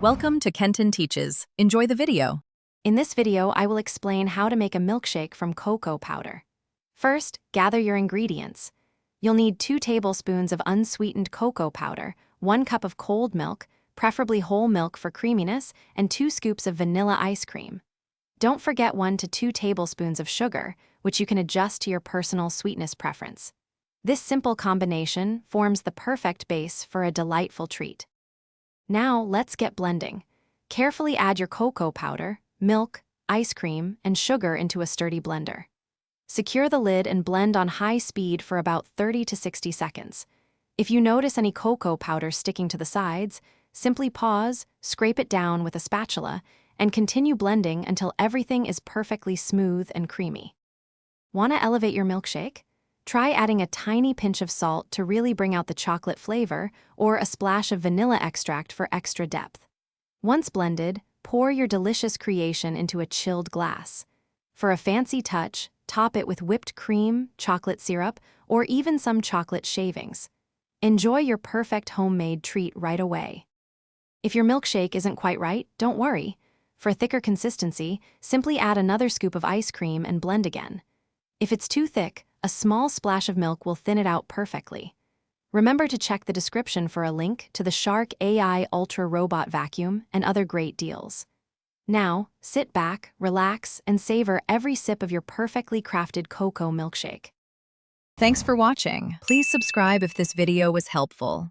Welcome to Kenton Teaches. Enjoy the video. In this video, I will explain how to make a milkshake from cocoa powder. First, gather your ingredients. You'll need 2 tablespoons of unsweetened cocoa powder, 1 cup of cold milk, preferably whole milk for creaminess, and 2 scoops of vanilla ice cream. Don't forget 1 to 2 tablespoons of sugar, which you can adjust to your personal sweetness preference. This simple combination forms the perfect base for a delightful treat. Now, let's get blending. Carefully add your cocoa powder, milk, ice cream, and sugar into a sturdy blender. Secure the lid and blend on high speed for about 30 to 60 seconds. If you notice any cocoa powder sticking to the sides, simply pause, scrape it down with a spatula, and continue blending until everything is perfectly smooth and creamy. Want to elevate your milkshake? Try adding a tiny pinch of salt to really bring out the chocolate flavor, or a splash of vanilla extract for extra depth. Once blended, pour your delicious creation into a chilled glass. For a fancy touch, top it with whipped cream, chocolate syrup, or even some chocolate shavings. Enjoy your perfect homemade treat right away. If your milkshake isn't quite right, don't worry. For thicker consistency, simply add another scoop of ice cream and blend again. If it's too thick, a small splash of milk will thin it out perfectly. Remember to check the description for a link to the Shark AI Ultra Robot Vacuum and other great deals. Now, sit back, relax, and savor every sip of your perfectly crafted cocoa milkshake. Thanks for watching. Please subscribe if this video was helpful.